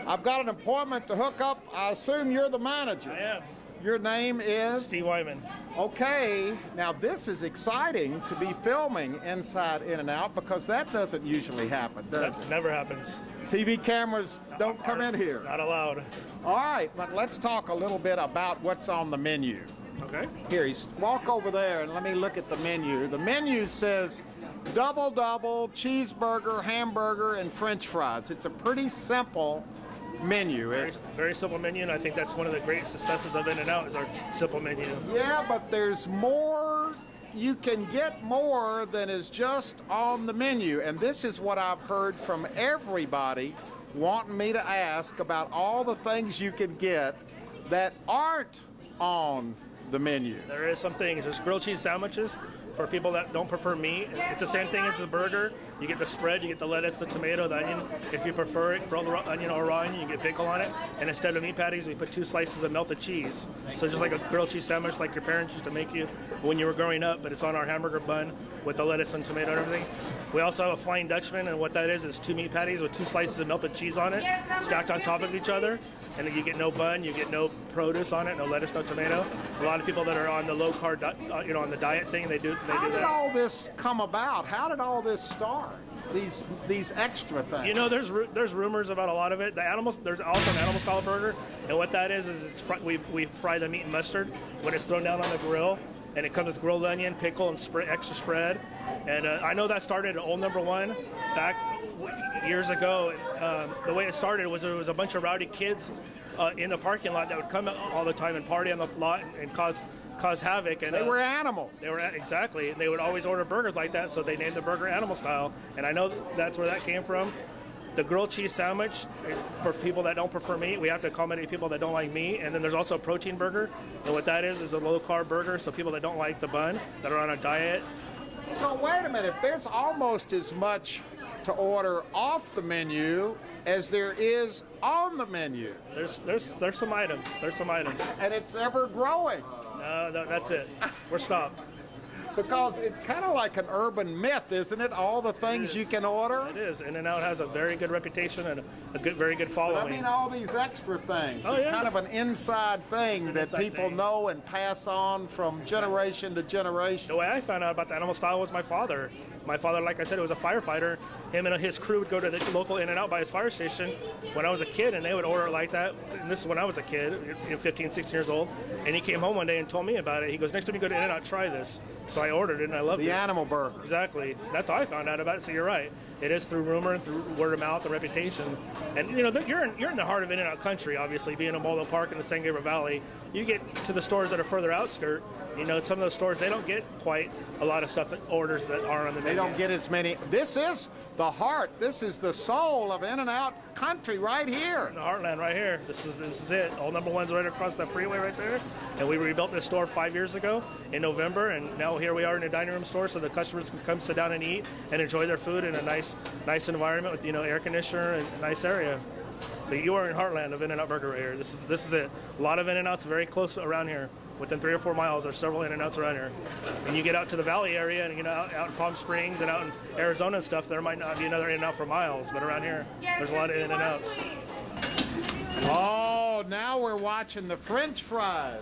I've got an appointment to hook up. I assume you're the manager. I am. Your name is? Steve Wyman. Okay, now this is exciting to be filming inside In-N-Out because that doesn't usually happen, does That it? never happens. TV cameras don't come in here. Not allowed. All right, but let's talk a little bit about what's on the menu. Okay. Here, walk over there and let me look at the menu. The menu says double, cheeseburger, hamburger, and French fries. It's a pretty simple menu. Very simple menu, and I think that's one of the great successes of In-N-Out is our simple menu. Yeah, but there's more. You can get more than is just on the menu, and this is what I've heard from everybody wanting me to ask about all the things you can get that aren't on the menu. There is some things. There's grilled cheese sandwiches for people that don't prefer meat. It's the same thing as the burger. You get the spread, you get the lettuce, the tomato, the onion. If you prefer it, grilled onion or raw onion, you get pickle on it. And instead of meat patties, we put 2 slices of melted cheese. So just like a grilled cheese sandwich like your parents used to make you when you were growing up, but it's on our hamburger bun with the lettuce and tomato and everything. We also have a Flying Dutchman, and what that is 2 meat patties with 2 slices of melted cheese on it, stacked on top of each other. And you get no bun, you get no produce on it, no lettuce, no tomato. A lot of people that are on the low carb, on the diet thing, they do that. How did all this come about? How did all this start? These extra things. You know, there's rumors about a lot of it. There's also an animal style burger, and what that is we fry the meat in mustard when it's thrown down on the grill, and it comes with grilled onion, pickle, and extra spread. And I know that started at Old Number One back years ago. The way it started was there was a bunch of rowdy kids in the parking lot that would come all the time and party on the lot and cause havoc. And they were animals. They were exactly. They would always order burgers like that, so they named the burger Animal Style. And I know that's where that came from. The grilled cheese sandwich, for people that don't prefer meat, we have to accommodate people that don't like meat. And then there's also a protein burger. And what that is a low-carb burger, so people that don't like the bun, that are on a diet. So wait a minute, there's almost as much to order off the menu as there is on the menu. There's some items. There's some items. And it's ever growing. No, that's it. We're stopped. Because it's kind of like an urban myth, isn't it? All the things you can order. It is. In-N-Out has a very good reputation and very good following. But I mean, all these extra things. Oh, it's yeah. kind of an inside thing that people know and pass on from generation to generation. The way I found out about the Animal Style was my father. My father, like I said, was a firefighter. Him and his crew would go to the local In-N-Out by his fire station when I was a kid, and they would order it like that. And this is when I was a kid, 15, 16 years old. And he came home one day and told me about it. He goes, next time you go to In-N-Out, try this. So I ordered it, and I loved it. The animal burger. Exactly. That's how I found out about it, so you're right. It is through rumor and through word of mouth and reputation. And, you know, you're in the heart of In-N-Out country, obviously, being in Baldwin Park in the San Gabriel Valley. You get to the stores that are further outskirt, you know, some of those stores, they don't get quite a lot of stuff that orders that are on the menu. They don't get as many. This is the heart. This is the soul of In-N-Out country right here. In the heartland right here. This is it. Old Number One's right across that freeway right there. And we rebuilt this store 5 years ago in November, and now here we are in a dining room store so the customers can come sit down and eat and enjoy their food in a nice environment with, you know, air conditioner and a nice area. So you are in heartland of In-N-Out Burger right here. This is it. A lot of In-N-Outs very close around here. Within 3 or 4 miles, there's several In-N-Outs around here. And you get out to the valley area and, you know, out in Palm Springs and out in Arizona and stuff, there might not be another In-N-Out for miles, but around here, there's a lot of In-N-Outs. Oh, now we're watching the French fries.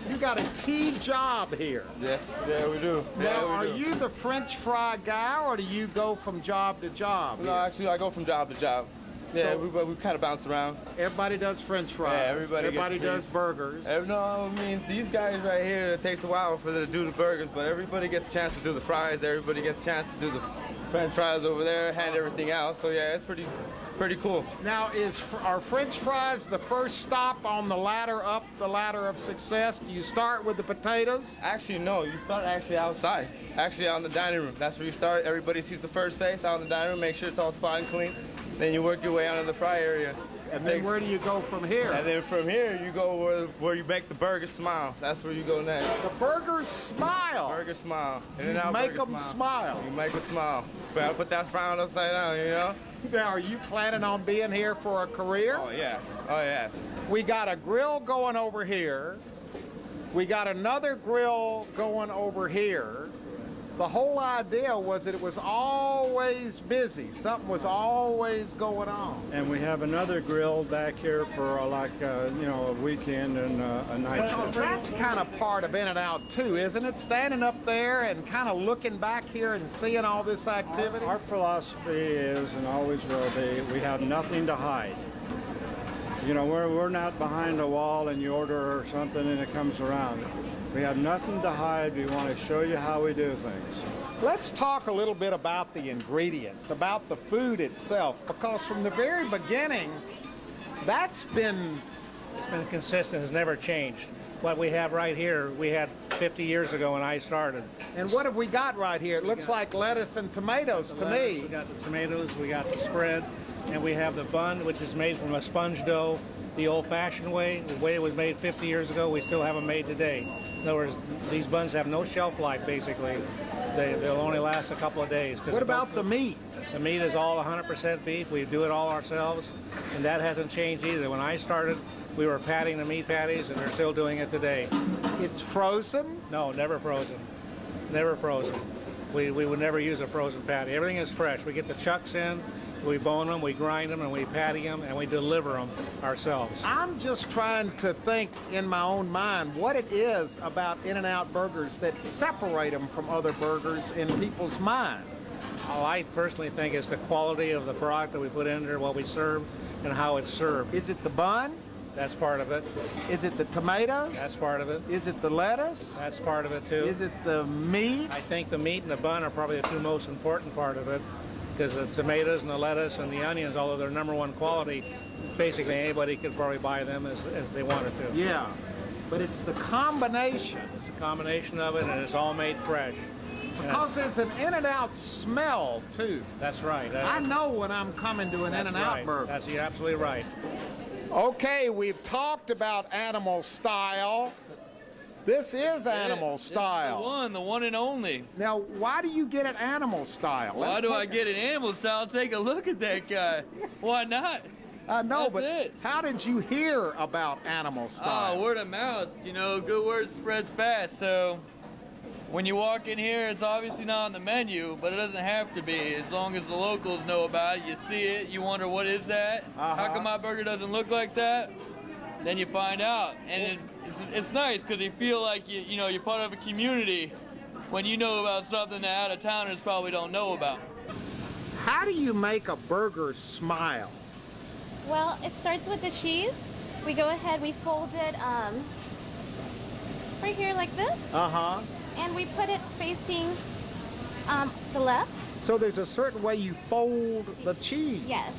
You got a key job here. Yes, yeah, we do. Now, are you the French fry guy, or do you go from job to job? No, actually, I go from job to job. Yeah, So- we kind of bounce around. Everybody does French fries. Yeah, everybody does gets burgers. No, I mean, these guys right here, it takes a while for them to do the burgers, but everybody gets a chance to do the fries. Everybody gets a chance to do the French fries over there, hand everything out. So yeah, it's pretty cool. Now, are French fries the first stop on the ladder up the ladder of success? Do you start with the potatoes? Actually, no, you start actually outside. Actually, out in the dining room. That's where you start. Everybody sees the first face out in the dining room. Make sure it's all spot and clean. Then you work your way out in the fry area. And then where do you go from here? And then from here, you go where you make the burger smile. That's where you go next. The burgers smile. Burger smile. You make them smile. You make them smile. But put that frown upside down, you know? Now, are you planning on being here for a career? Oh, yeah. Oh, yeah. We got a grill going over here. We got another grill going over here. the whole idea was that it was always busy. Something was always going on. And we have another grill back here for a weekend and a night Well, shift. that's kind of part of In-N-Out too, isn't it? Standing up there and kind of looking back here and seeing all this activity. Our philosophy is, and always will be, we have nothing to hide. You know, we're not behind a wall and you order something and it comes around. We have nothing to hide. We want to show you how we do things. Let's talk a little bit about the ingredients, about the food itself, because from the very beginning, that's been... It's been consistent, has never changed. What we have right here, we had 50 years ago when I started. And what have we got right here? It looks like lettuce and tomatoes to me. We got the tomatoes, we got the spread, and we have the bun, which is made from a sponge dough, the old-fashioned way. The way it was made 50 years ago, we still have them made today. In other words, these buns have no shelf life, basically. They'll only last a couple of days. What about the meat? The meat is all 100% beef. We do it all ourselves, and that hasn't changed either. When I started, we were patting the meat patties, and they're still doing it today. It's frozen? No, never frozen. Never frozen. We would never use a frozen patty. Everything is fresh. We get the chucks in, we bone them, we grind them, and we patty them, and we deliver them ourselves. I'm just trying to think in my own mind what it is about In-N-Out burgers that separate them from other burgers in people's minds. All I personally think is the quality of the product that we put in there, what we serve, and how it's served. Is it the bun? That's part of it. Is it the tomatoes? That's part of it. Is it the lettuce? That's part of it, too. Is it the meat? I think the meat and the bun are probably the two most important part of it, because the tomatoes and the lettuce and the onions, although they're number one quality, basically anybody could probably buy them as they wanted to. Yeah, but it's the combination. It's a combination of it, and it's all made fresh. Because there's an In-N-Out smell, too. That's right. I know when I'm coming to an That's In-N-Out right. burger. You're absolutely right. Okay, we've talked about animal style. This is animal style. The one and only. Now, why do you get an animal style? Why do I get an animal style? Take a look at that guy. Why not? No, That's but it. how did you hear about animal style? Oh, word of mouth. You know, good word spreads fast. So when you walk in here, it's obviously not on the menu, but it doesn't have to be. As long as the locals know about it, you see it, you wonder what is that? How come my burger doesn't look like that? Then you find out, and it's nice because you feel like you're part of a community when you know about something that out-of-towners probably don't know about. How do you make a burger smile? Well, it starts with the cheese. We go ahead, we fold it right here like this, Uh-huh. and we put it facing the left. So there's a certain way you fold the cheese. Yes.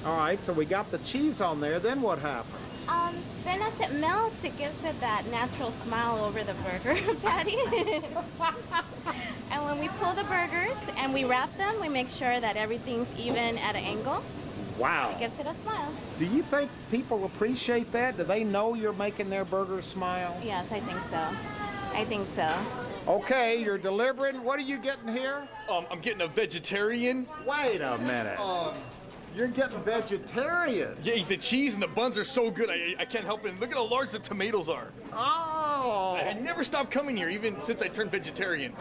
All right, so we got the cheese on there. Then what happens? Then as it melts, it gives it that natural smile over the burger patty. And when we pull the burgers and we wrap them, we make sure that everything's even at an angle. Wow. It gives it a smile. Do you think people appreciate that? Do they know you're making their burgers smile? Yes, I think so. I think so. Okay, you're delivering. What are you getting here? I'm getting a vegetarian. Wait a minute. You're getting vegetarian. Yeah, the cheese and the buns are so good. I can't help it. Look at how large the tomatoes are. Oh. I never stopped coming here, even since I turned vegetarian.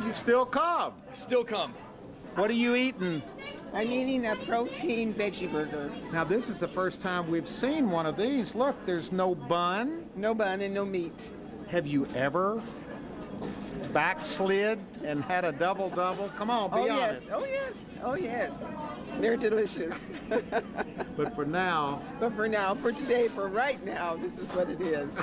You still come. Still come. What are you eating? I'm eating a protein veggie burger. Now, this is the first time we've seen one of these. Look, there's no bun. No bun and no meat. Have you ever backslid and had a double-double? Come on, be honest. Yes. Oh, yes. Oh, yes. They're delicious. But for now... But for now, for today, for right now, this is what it is.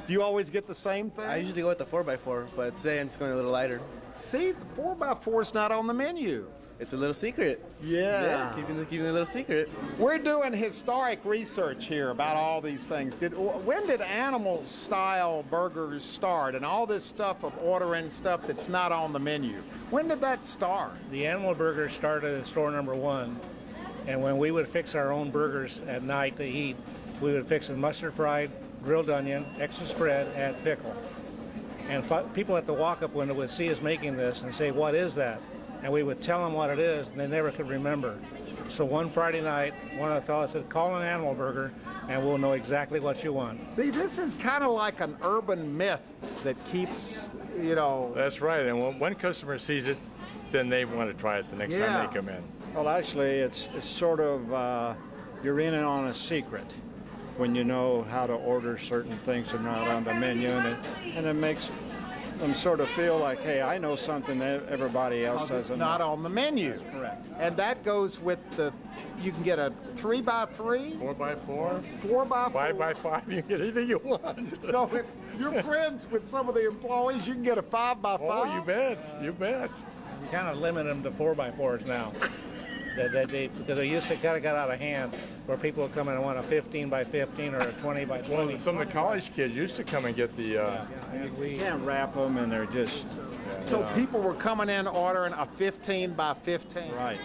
Do you always get the same thing? I usually go with the 4x4, but today I'm just going a little lighter. See, the 4x4's not on the menu. It's a little secret. Yeah. Keeping a little secret. We're doing historic research here about all these things. When did animal-style burgers start and all this stuff of ordering stuff that's not on the menu? When did that start? The animal burger started at store number 1, and when we would fix our own burgers at night to eat, we would fix them mustard fried, grilled onion, extra spread, add pickle. And people at the walk-up window would see us making this and say, "What is that?" And we would tell them what it is, and they never could remember. So one Friday night, one of the fellas said, call an animal burger and we'll know exactly what you want. See, this is kind of like an urban myth that keeps, you know. That's right. And when one customer sees it, then they want to try it the next time they come in. Well, actually, it's sort of, you're in on a secret when you know how to order certain things that are not on the menu, and it makes them sort of feel like, hey, I know something that everybody else doesn't know. Not on the menu. Correct. And that goes with you can get a 3x3, 4x4, 4x4, 5x5. You can get anything you want. So if you're friends with some of the employees, you can get a 5x5. Oh, you bet. You bet. We kind of limit them to 4x4s now. Because they used to kind of got out of hand where people would come in and want a 15x15 or a 20x20. Well, some of the college kids used to come and get the. You can't wrap them, and they're just. So people were coming in ordering a 15x15. Right.